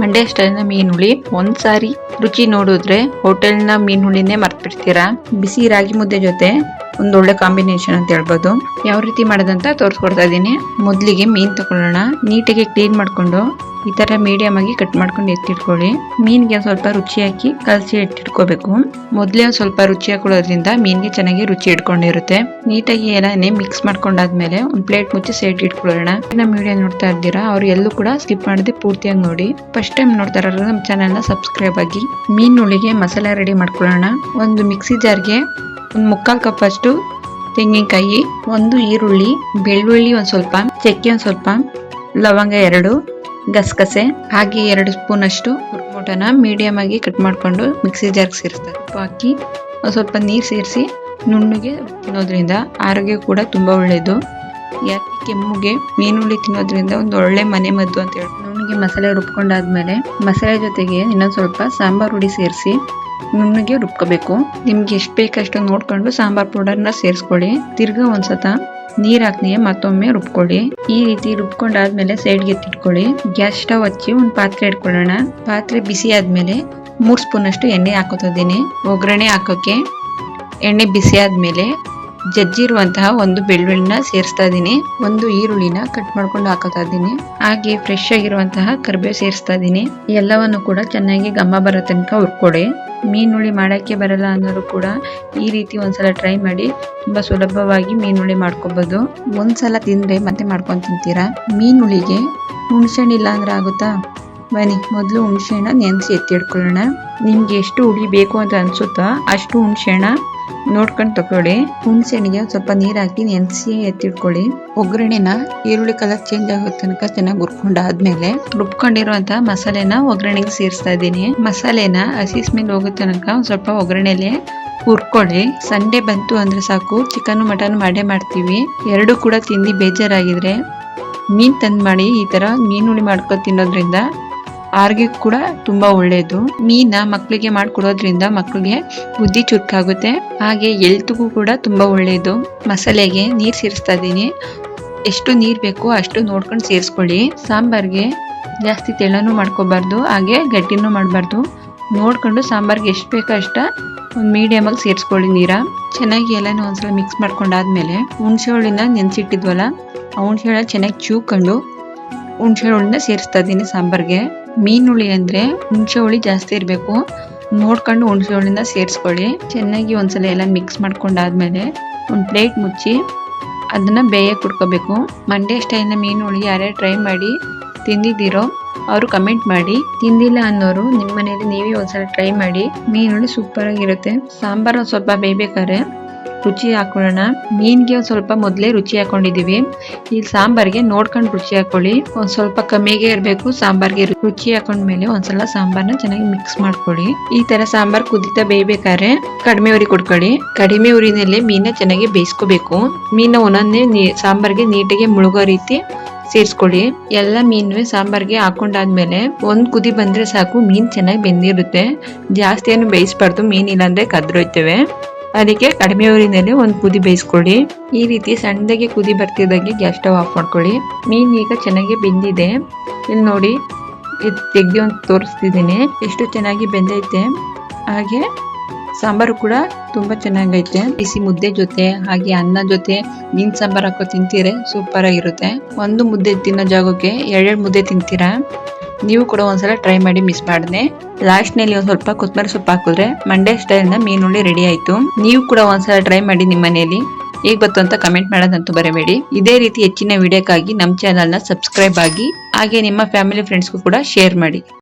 ಮಂಡ್ಯ ಸ್ಟೈಲ್ನ ಮೀನು ಹುಳಿ ಒಂದ್ಸಾರಿ ರುಚಿ ನೋಡಿದ್ರೆ ಹೋಟೆಲ್ನ ಮೀನು ಹುಳಿನೇ ಮರ್ತ್ಬಿಡ್ತೀರಾ. ಬಿಸಿ ರಾಗಿ ಮುದ್ದೆ ಜೊತೆ ಒಂದೊಳ್ಳೆ ಕಾಂಬಿನೇಷನ್ ಅಂತ ಹೇಳ್ಬೋದು. ಯಾವ ರೀತಿ ಮಾಡೋದಂತ ತೋರಿಸ್ಕೊಡ್ತಾ ಇದ್ದೀನಿ. ಮೊದಲಿಗೆ ಮೀನ್ ತಗೊಳ್ಳೋಣ. ನೀಟಾಗಿ ಕ್ಲೀನ್ ಮಾಡ್ಕೊಂಡು ಈ ತರ ಮೀಡಿಯಂ ಆಗಿ ಕಟ್ ಮಾಡ್ಕೊಂಡು ಎತ್ತಿಟ್ಕೊಳ್ಳಿ. ಮೀನ್ಗೆ ಸ್ವಲ್ಪ ರುಚಿ ಹಾಕಿ ಕಲಸಿ ಎತ್ತಿಟ್ಕೋಬೇಕು. ಮೊದಲೇ ಸ್ವಲ್ಪ ರುಚಿ ಹಾಕೊಳ್ಳೋದ್ರಿಂದ ಮೀನ್ಗೆ ಚೆನ್ನಾಗಿ ರುಚಿ ಇಟ್ಕೊಂಡಿರುತ್ತೆ. ನೀಟಾಗಿ ಎಲ್ಲಾನೇ ಮಿಕ್ಸ್ ಮಾಡ್ಕೊಂಡಾದ್ಮೇಲೆ ಒಂದ್ ಪ್ಲೇಟ್ ಮುಚ್ಚಿ ಸೈಡ್ ಇಟ್ಕೊಳ್ಳೋಣ. ನಮ್ಮ ವಿಡಿಯೋ ನೋಡ್ತಾ ಇದ್ದೀರಾ ಅವ್ರು ಎಲ್ಲೂ ಕೂಡ ಸ್ಕಿಪ್ ಮಾಡದೆ ಪೂರ್ತಿಯಾಗಿ ನೋಡಿ. ಫಸ್ಟ್ ಟೈಮ್ ನೋಡ್ತಾ ಇರೋರು ನಮ್ಮ ಚಾನೆಲ್ ನ ಸಬ್ಸ್ಕ್ರೈಬ್ ಆಗಿ. ಮೀನ್ ಹುಳಿಗೆ ಮಸಾಲೆ ರೆಡಿ ಮಾಡ್ಕೊಳ್ಳೋಣ. ಒಂದು ಮಿಕ್ಸಿ ಜಾರ್ಗೆ ಒಂದು 3/4 ಕಪ್ ಅಷ್ಟು ತೆಂಗಿನಕಾಯಿ, ಒಂದು ಈರುಳ್ಳಿ, ಬೆಳ್ಳುಳ್ಳಿ ಒಂದ್ ಸ್ವಲ್ಪ, ಚಕ್ಕೆ ಒಂದ್ ಸ್ವಲ್ಪ, ಲವಂಗ 2, ಗಸಗಸೆ ಹಾಗೆ 2 ಸ್ಪೂನ್ ಅಷ್ಟು ಟೊಮೊಟೊನ ಮೀಡಿಯಂ ಆಗಿ ಕಟ್ ಮಾಡ್ಕೊಂಡು ಮಿಕ್ಸಿ ಜಾರ್ಗೆ ಸೇರಿಸ್ತಾರೆ. ಉಪ್ಪು ಹಾಕಿ ಸ್ವಲ್ಪ ನೀರು ಸೇರಿಸಿ ನುಣ್ಣಗೆ ತಿನ್ನೋದ್ರಿಂದ ಆರೋಗ್ಯ ಕೂಡ ತುಂಬಾ ಒಳ್ಳೆಯದು. ಯಾಕೆ ಕೆಮ್ಮಿಗೆ ಮೀನುಳ್ಳಿ ತಿನ್ನೋದ್ರಿಂದ ಒಂದು ಒಳ್ಳೆ ಮನೆ ಮದ್ದು ಅಂತ ಹೇಳಿ. ನುಣ್ಣಗೆ ಮಸಾಲೆ ರುಬ್ಕೊಂಡಾದ್ಮೇಲೆ ಮಸಾಲೆ ಜೊತೆಗೆ ಇನ್ನೊಂದು ಸ್ವಲ್ಪ ಸಾಂಬಾರ್ ಹುಡಿ ಸೇರಿಸಿ ನುಣ್ಣಗೆ ರುಬ್ಕೋಬೇಕು. ನಿಮ್ಗೆ ಎಷ್ಟು ಬೇಕಷ್ಟು ನೋಡ್ಕೊಂಡು ಸಾಂಬಾರ್ ಪೌಡರ್ನ ಸೇರಿಸ್ಕೊಳ್ಳಿ. ತಿರ್ಗಾ ಒಂದ್ಸತ ನೀರ್ ಹಾಕಿ ಮತ್ತೊಮ್ಮೆ ರುಬ್ಕೊಳ್ಳಿ. ಈ ರೀತಿ ರುಬ್ಕೊಂಡಾದ್ಮೇಲೆ ಸೈಡ್ಗೆ ಎತ್ತಿಟ್ಕೊಳ್ಳಿ. ಗ್ಯಾಸ್ ಸ್ಟವ್ ಹಚ್ಚಿ ಒಂದು ಪಾತ್ರೆ ಇಟ್ಕೊಳ್ಳೋಣ. ಪಾತ್ರೆ ಬಿಸಿ ಆದ್ಮೇಲೆ 3 ಸ್ಪೂನ್ ಅಷ್ಟು ಎಣ್ಣೆ ಹಾಕೋತಿದ್ದೀನಿ. ಒಗ್ಗರಣೆ ಹಾಕೋಕೆ ಎಣ್ಣೆ ಬಿಸಿ ಆದ್ಮೇಲೆ ಜಜ್ಜಿರುವಂತಹ ಒಂದು ಬೆಳ್ಳುಳ್ಳಿನ ಸೇರಿಸ್ತಾ ಇದ್ದೀನಿ. ಒಂದು ಈರುಳ್ಳಿನ ಕಟ್ ಮಾಡ್ಕೊಂಡು ಹಾಕೋತಾ ಇದ್ದೀನಿ. ಹಾಗೆ ಫ್ರೆಶ್ ಆಗಿರುವಂತಹ ಕರಿಬೇವು ಸೇರಿಸ್ತಾ ಇದ್ದೀನಿ. ಎಲ್ಲವನ್ನು ಕೂಡ ಚೆನ್ನಾಗಿ ಘಮ ಬರೋ ತನಕ ಹುರ್ಕೊಡಿ. ಮೀನುಳಿ ಮಾಡಕ್ಕೆ ಬರಲ್ಲ ಅನ್ನೋರು ಕೂಡ ಈ ರೀತಿ ಒಂದ್ಸಲ ಟ್ರೈ ಮಾಡಿ. ತುಂಬಾ ಸುಲಭವಾಗಿ ಮೀನುಳಿ ಮಾಡ್ಕೋಬಹುದು. ಒಂದ್ಸಲ ತಿಂದ್ರೆ ಮತ್ತೆ ಮಾಡ್ಕೊಂಡ್ ತಿಂತೀರಾ. ಮೀನುಳಿಗೆ ಹುಣಸೆಹಣ್ಣು ಇಲ್ಲ ಅಂದ್ರೆ ಆಗುತ್ತಾ? ಬನ್ನಿ ಮೊದಲು ಹುಣಸೆಹಣ್ಣ ನೆನೆಸಿ ಎತ್ತಿಡ್ಕೊಳ್ಳೋಣ. ನಿಮ್ಗೆ ಎಷ್ಟು ಹುಳಿ ಬೇಕು ಅಂತ ಅನ್ಸುತ್ತಾ ಅಷ್ಟು ಹುಣಸೆಹಣ್ಣ ನೋಡ್ಕೊಂಡು ತಗೊಳ್ಳಿ. ಹುಣಸೆಹಣ್ಣಿಗೆ ಸ್ವಲ್ಪ ನೀರ್ ಹಾಕಿ ನೆನೆಸಿ ಎತ್ತಿಡ್ಕೊಳ್ಳಿ. ಒಗ್ಗರಣೆನ ಈರುಳ್ಳಿ ಕಲರ್ ಚೇಂಜ್ ಆಗೋ ತನಕ ಚೆನ್ನಾಗಿ ಹುರ್ಕೊಂಡಾದ್ಮೇಲೆ ರುಬ್ಕೊಂಡಿರುವಂತಹ ಮಸಾಲೆನ ಒಗ್ಗರಣೆಗೆ ಸೇರಿಸ್ತಾ ಇದ್ದೀನಿ. ಮಸಾಲೆನ ಹಸಿ ಸ್ಮೆಲ್ ಹೋಗೋ ತನಕ ಸ್ವಲ್ಪ ಒಗ್ಗರಣೆಲೆ ಹುರ್ಕೊಳ್ಳಿ. ಸಂಡೆ ಬಂತು ಅಂದ್ರೆ ಸಾಕು ಚಿಕನ್ ಮಟನ್ ಮಾಡೇ ಮಾಡ್ತೀವಿ. ಎರಡು ಕೂಡ ತಿಂದು ಬೇಜಾರಾಗಿದ್ರೆ ಮೀನ್ ತಂದ್ ಮಾಡಿ ಈ ತರ ಮೀನುಳಿ ಮಾಡ್ಕೊ ತಿನ್ನೋದ್ರಿಂದ ಆರೋಗ್ಯ ಕೂಡ ತುಂಬಾ ಒಳ್ಳೇದು. ಮೀನ ಮಕ್ಕಳಿಗೆ ಮಾಡ್ಕೊಡೋದ್ರಿಂದ ಮಕ್ಕಳಿಗೆ ಬುದ್ಧಿ ಚುರುಕಾಗುತ್ತೆ. ಹಾಗೆ ಹೆಲ್ತ್ಗೂ ಕೂಡ ತುಂಬಾ ಒಳ್ಳೇದು. ಮಸಾಲೆಗೆ ನೀರ್ ಸೇರಿಸ್ತಾ ಇದ್ದೀನಿ. ಎಷ್ಟು ನೀರ್ ಬೇಕೋ ಅಷ್ಟು ನೋಡ್ಕೊಂಡು ಸೇರಿಸ್ಕೊಳ್ಳಿ. ಸಾಂಬಾರ್ಗೆ ಜಾಸ್ತಿ ತೆಳ್ಳನೂ ಮಾಡ್ಕೋಬಾರ್ದು ಹಾಗೆ ಗಟ್ಟಿನೂ ಮಾಡಬಾರ್ದು. ನೋಡ್ಕೊಂಡು ಸಾಂಬಾರ್ಗೆ ಎಷ್ಟು ಬೇಕೋ ಅಷ್ಟ ಒಂದು ಮೀಡಿಯಂ ಆಗಿ ಸೇರಿಸ್ಕೊಳ್ಳಿ. ನೀರ ಚೆನ್ನಾಗಿ ಎಲ್ಲಾನು ಒಂದ್ಸಲ ಮಿಕ್ಸ್ ಮಾಡ್ಕೊಂಡಾದ್ಮೇಲೆ ಹುಣಸೆ ಹುಳಿನ ನೆನ್ಸಿಟ್ಟಿದ್ವಲ್ಲ ಆ ಹುಣಸೆ ಹುಳಿ ಚೆನ್ನಾಗಿ ಚೂಕೊಂಡು ಹುಣಸೆ ಹುಳಿನ ಸೇರಿಸ್ತಾ ಇದ್ದೀನಿ ಸಾಂಬಾರ್ಗೆ. ಮೀನುಳಿ ಅಂದ್ರೆ ಹುಣಸೆ ಹುಳಿ ಜಾಸ್ತಿ ಇರಬೇಕು. ನೋಡ್ಕೊಂಡು ಹುಣಸೆ ಹುಳಿನ ಸೇರಿಸ್ಕೊಳ್ಳಿ. ಚೆನ್ನಾಗಿ ಒಂದ್ಸಲ ಎಲ್ಲ ಮಿಕ್ಸ್ ಮಾಡ್ಕೊಂಡಾದ್ಮೇಲೆ ಒಂದು ಪ್ಲೇಟ್ ಮುಚ್ಚಿ ಅದನ್ನ ಬೇಯಕ್ಕೆ ಕುಡ್ಕೋಬೇಕು. ಮಂಡ್ಯ ಸ್ಟೈಲ್ನ ಮೀನುಳಿ ಯಾರ್ಯಾರು ಟ್ರೈ ಮಾಡಿ ತಿಂದಿದ್ದೀರೋ ಅವರು ಕಮೆಂಟ್ ಮಾಡಿ. ತಿಂದಿಲ್ಲ ಅನ್ನೋರು ನಿಮ್ಮ ಮನೇಲಿ ನೀವೇ ಒಂದ್ಸಲ ಟ್ರೈ ಮಾಡಿ. ಮೀನುಳಿ ಸೂಪರ್ ಆಗಿರುತ್ತೆ. ಸಾಂಬಾರ್ ಒಂದ್ ಸ್ವಲ್ಪ ಬೇಯ್ಬೇಕಾದ್ರೆ ರುಚಿ ಹಾಕೊಳ್ಳೋಣ. ಮೀನ್ಗೆ ಒಂದ್ ಸ್ವಲ್ಪ ಮೊದಲೇ ರುಚಿ ಹಾಕೊಂಡಿದೀವಿ. ಈ ಸಾಂಬಾರ್ಗೆ ನೋಡ್ಕೊಂಡು ರುಚಿ ಹಾಕೊಳ್ಳಿ. ಒಂದ್ ಸ್ವಲ್ಪ ಕಮ್ಮಿಗೆ ಇರಬೇಕು. ಸಾಂಬಾರ್ಗೆ ರುಚಿ ಹಾಕೊಂಡ್ಮೇಲೆ ಒಂದ್ಸಲ ಸಾಂಬಾರ್ನ ಚೆನ್ನಾಗಿ ಮಿಕ್ಸ್ ಮಾಡ್ಕೊಳ್ಳಿ. ಈ ತರ ಸಾಂಬಾರ್ ಕುದಿತಾ ಬೇಯ್ಬೇಕಾದ್ರೆ ಕಡಿಮೆ ಉರಿ ಕೊಡ್ಕೊಳ್ಳಿ. ಕಡಿಮೆ ಉರಿನಲ್ಲಿ ಮೀನ ಚೆನ್ನಾಗಿ ಬೇಯಿಸ್ಕೋಬೇಕು. ಮೀನ ಒಂದೊಂದೇ ಸಾಂಬಾರ್ಗೆ ನೀಟಾಗಿ ಮುಳುಗೋ ರೀತಿ ಸೇರಿಸ್ಕೊಳ್ಳಿ. ಎಲ್ಲ ಮೀನು ಸಾಂಬಾರ್ಗೆ ಹಾಕೊಂಡಾದ್ಮೇಲೆ ಒಂದ್ ಕುದಿ ಬಂದ್ರೆ ಸಾಕು. ಮೀನ್ ಚೆನ್ನಾಗಿ ಬೆಂದಿರುತ್ತೆ. ಜಾಸ್ತಿ ಏನು ಬೇಯಿಸ್ಬಾರ್ದು. ಮೀನ್ ಇಲ್ಲಾಂದ್ರೆ ಕದ್ರೊಯ್ತೇವೆ. ಅದಕ್ಕೆ ಕಡಿಮೆ ಊರಿನಲ್ಲಿ ಒಂದು ಕುದಿ ಬೇಯಿಸ್ಕೊಳ್ಳಿ. ಈ ರೀತಿ ಸಣ್ಣದಾಗಿ ಕುದಿ ಬರ್ತಿದ್ದಂಗೆ ಗ್ಯಾಸ್ ಸ್ಟವ್ ಆಫ್ ಮಾಡ್ಕೊಳ್ಳಿ. ಮೀನ್ ಈಗ ಚೆನ್ನಾಗಿ ಬೆಂದಿದೆ. ಇಲ್ಲಿ ನೋಡಿ ತೆಗ್ದು ಒಂದು ತೋರಿಸ್ತಿದ್ದೀನಿ ಎಷ್ಟು ಚೆನ್ನಾಗಿ ಬೆಂದೈತೆ. ಹಾಗೆ ಸಾಂಬಾರು ಕೂಡ ತುಂಬಾ ಚೆನ್ನಾಗೈತೆ. ಬಿಸಿ ಮುದ್ದೆ ಜೊತೆ ಹಾಗೆ ಅನ್ನ ಜೊತೆ ಮೀನ್ ಸಾಂಬಾರ್ ಹಾಕೋ ತಿಂತೀರೆ ಸೂಪರ್ ಆಗಿರುತ್ತೆ. ಒಂದು ಮುದ್ದೆ ತಿನ್ನೋ ಜಾಗಕ್ಕೆ 2 ಮುದ್ದೆ ತಿಂತೀರಾ. ನೀವು ಕೂಡ ಒಂದ್ಸಲ ಟ್ರೈ ಮಾಡಿ ಮಿಸ್ ಮಾಡದೆ. ಲಾಸ್ಟ್ ನಲ್ಲಿ ಒಂದ್ ಸ್ವಲ್ಪ ಕೊತ್ತಂಬರಿ ಸೊಪ್ಪು ಹಾಕಿದ್ರೆ ಮಂಡ್ಯ ಸ್ಟೈಲ್ ನ ಮೀನುಳಿ ರೆಡಿ ಆಯ್ತು. ನೀವು ಕೂಡ ಒಂದ್ಸಲ ಟ್ರೈ ಮಾಡಿ ನಿಮ್ಮ ಮನೆಯಲ್ಲಿ. ಹೇಗ್ ಗೊತ್ತು ಅಂತ ಕಮೆಂಟ್ ಮಾಡೋದಂತೂ ಬರಬೇಡಿ. ಇದೇ ರೀತಿ ಹೆಚ್ಚಿನ ವಿಡಿಯೋಕ್ಕಾಗಿ ನಮ್ಮ ಚಾನೆಲ್ ನ ಸಬ್ಸ್ಕ್ರೈಬ್ ಆಗಿ ಹಾಗೆ ನಿಮ್ಮ ಫ್ಯಾಮಿಲಿ ಫ್ರೆಂಡ್ಸ್ಗೂ ಕೂಡ ಶೇರ್ ಮಾಡಿ.